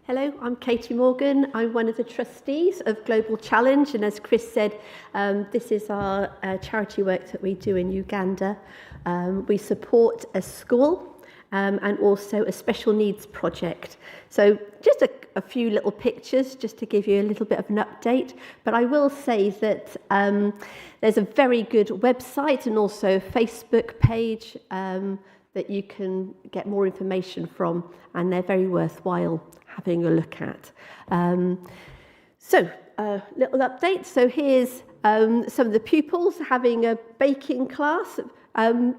Hello, I'm Katy Morgan. I'm one of the trustees of Global Challenge, and as Chris said, this is our charity work that we do in Uganda. We support a school and also a special needs project. So just a few little pictures just to give you a little bit of an update, but I will say that there's a very good website and also Facebook page that you can get more information from, and they're very worthwhile having a look at. So little update. So here's some of the pupils having a baking class. And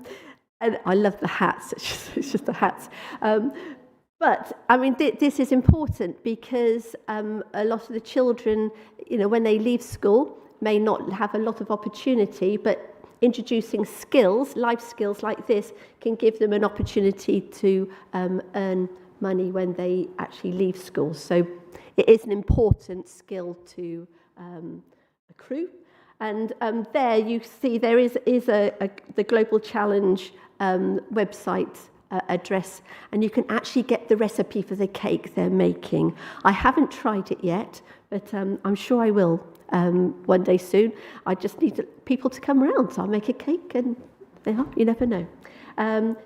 I love the hats. It's just the hats. But I mean, this is important because a lot of the children, when they leave school, may not have a lot of opportunity, but introducing skills, life skills like this, can give them an opportunity to earn money when they actually leave school. So it is an important skill to accrue. And there you see there is the Global Challenge website address, and you can actually get the recipe for the cake they're making. I haven't tried it yet, but I'm sure I will one day soon. I just need people to come around, so I'll make a cake, and you never know. And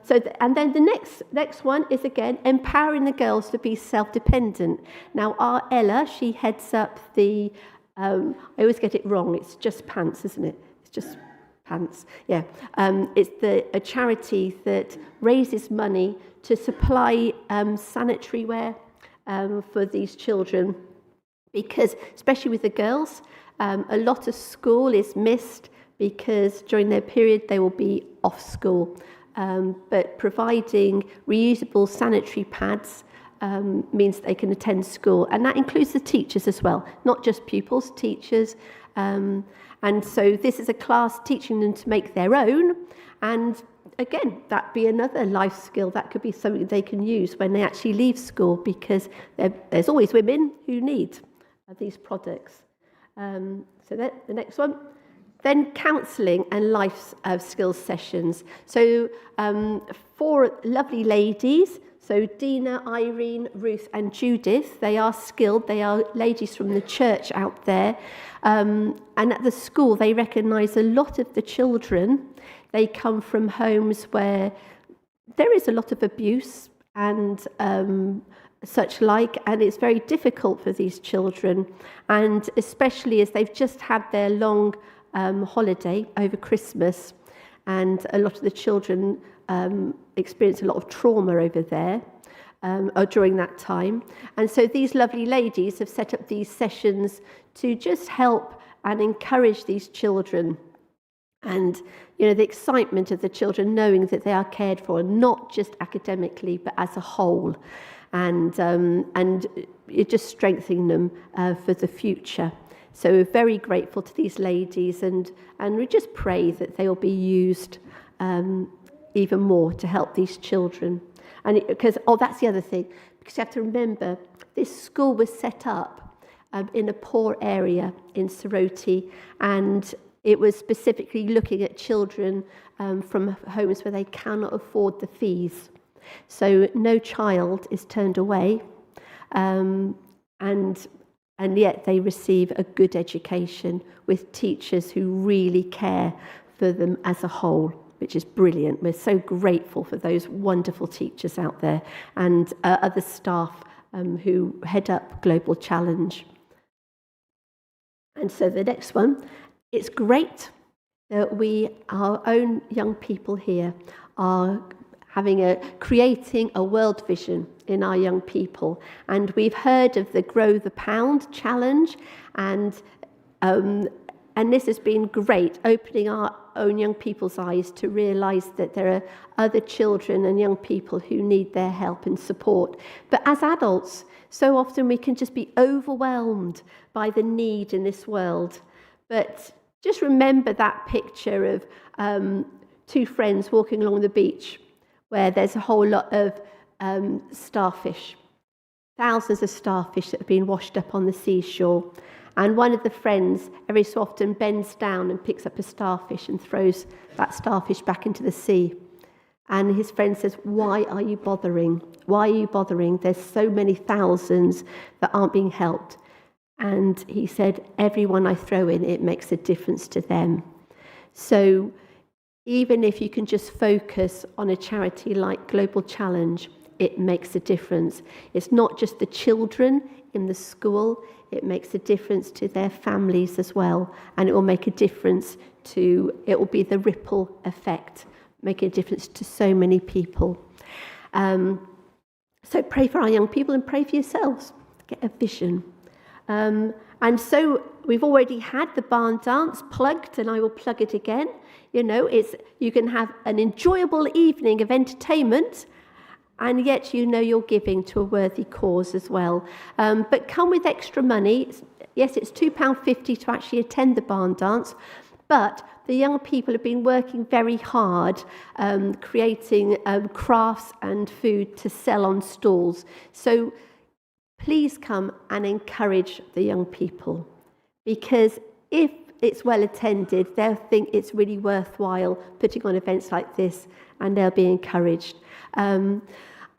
then the next one is, again, empowering the girls to be self-dependent. Now, our Ella, she heads up the, I always get it wrong, it's Just Pants, isn't it? It's Just Pants, yeah. It's a charity that raises money to supply sanitary wear for these children, because, especially with the girls, a lot of school is missed because during their period they will be off school. But providing reusable sanitary pads means they can attend school, and that includes the teachers as well, not just pupils, teachers. And so this is a class teaching them to make their own, and again, that'd be another life skill. That could be something they can use when they actually leave school, because there's always women who need these products. So that the next one. Then counselling and life skills sessions. So 4 lovely ladies, so Dina, Irene, Ruth and Judith, they are skilled, they are ladies from the church out there. And at the school, they recognise a lot of the children. They come from homes where there is a lot of abuse and such like, and it's very difficult for these children. And especially as they've just had their long holiday over Christmas, and a lot of the children experience a lot of trauma over there or during that time. And so these lovely ladies have set up these sessions to just help and encourage these children, and the excitement of the children knowing that they are cared for, not just academically but as a whole, and it just strengthening them for the future. So we're very grateful to these ladies, and we just pray that they will be used even more to help these children. And because that's the other thing, because you have to remember, this school was set up in a poor area in Soroti, and it was specifically looking at children from homes where they cannot afford the fees. So no child is turned away, and yet they receive a good education with teachers who really care for them as a whole, which is brilliant. We're so grateful for those wonderful teachers out there, and other staff who head up Global Challenge. And so the next one, it's great that our own young people here are creating a world vision in our young people. And we've heard of the Grow the Pound challenge, and this has been great, opening our own young people's eyes to realise that there are other children and young people who need their help and support. But as adults, so often we can just be overwhelmed by the need in this world. But just remember that picture of 2 friends walking along the beach, where there's a whole lot of starfish, thousands of starfish that have been washed up on the seashore. And one of the friends every so often bends down and picks up a starfish and throws that starfish back into the sea. And his friend says, why are you bothering? Why are you bothering? There's so many thousands that aren't being helped. And he said, everyone I throw in, it makes a difference to them. So even if you can just focus on a charity like Global Challenge, it makes a difference. It's not just the children in the school, it makes a difference to their families as well. And it will make a difference it will be the ripple effect, making a difference to so many people. So pray for our young people and pray for yourselves. Get a vision. And so we've already had the barn dance plugged, and I will plug it again. You can have an enjoyable evening of entertainment, and yet you're giving to a worthy cause as well. But come with extra money. Yes, it's £2.50 to actually attend the barn dance, but the young people have been working very hard, creating crafts and food to sell on stalls. So please come and encourage the young people, because if it's well attended, they'll think it's really worthwhile putting on events like this, and they'll be encouraged.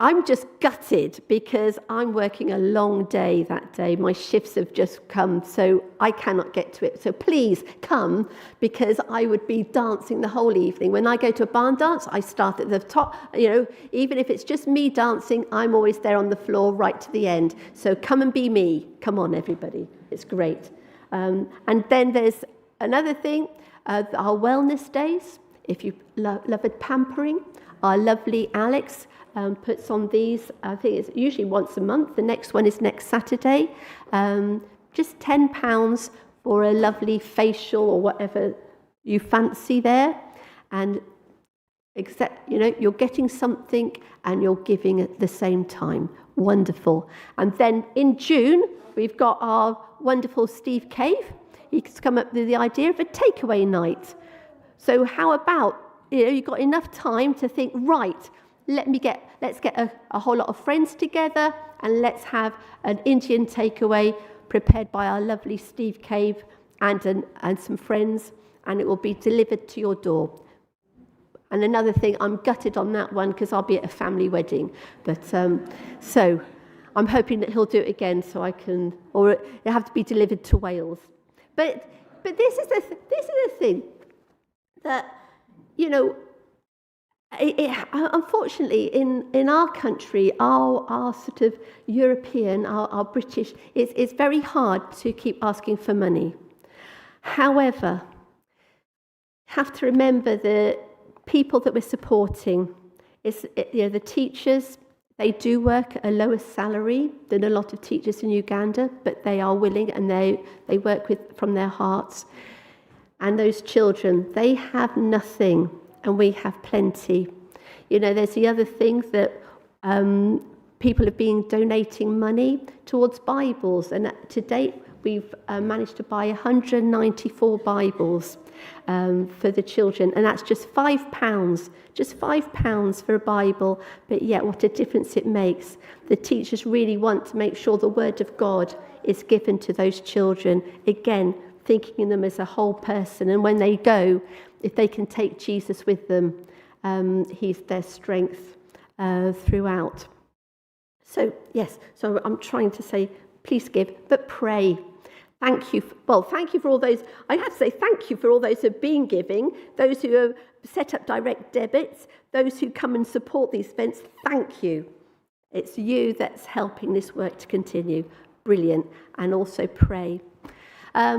I'm just gutted because I'm working a long day that day. My shifts have just come, so I cannot get to it. So please come, because I would be dancing the whole evening. When I go to a barn dance, I start at the top. Even if it's just me dancing, I'm always there on the floor right to the end. So come and be me. Come on, everybody. It's great. And then there's another thing, our wellness days. If you love pampering, our lovely Alex puts on these. I think it's usually once a month. The next one is next Saturday. Just £10 for a lovely facial or whatever you fancy there. And you're getting something and you're giving at the same time. Wonderful. And then in June, we've got our wonderful Steve Cave. He's come up with the idea of a takeaway night. So how about, you've got enough time to think, right, let's get a whole lot of friends together and let's have an Indian takeaway prepared by our lovely Steve Cave and some friends, and it will be delivered to your door. And another thing, I'm gutted on that one because I'll be at a family wedding. But so I'm hoping that he'll do it again so I can, or it'll have to be delivered to Wales. But this is the thing that, unfortunately, in our country, our sort of European, our British, it's very hard to keep asking for money. However, have to remember the people that we're supporting. The teachers, they do work at a lower salary than a lot of teachers in Uganda, but they are willing and they work from their hearts. And those children, they have nothing, and we have plenty. There's the other thing that people have been donating money towards Bibles, and to date we've managed to buy 194 Bibles for the children, and that's just £5 for a Bible, but yet what a difference it makes. The teachers really want to make sure the Word of God is given to those children, again, thinking in them as a whole person, and when they go, if they can take Jesus with them, he's their strength throughout. So yes, so I'm trying to say, please give, but pray. Thank you for all those. I have to say thank you for all those who have been giving, those who have set up direct debits, those who come and support these events. Thank you. It's you that's helping this work to continue. Brilliant. And also pray.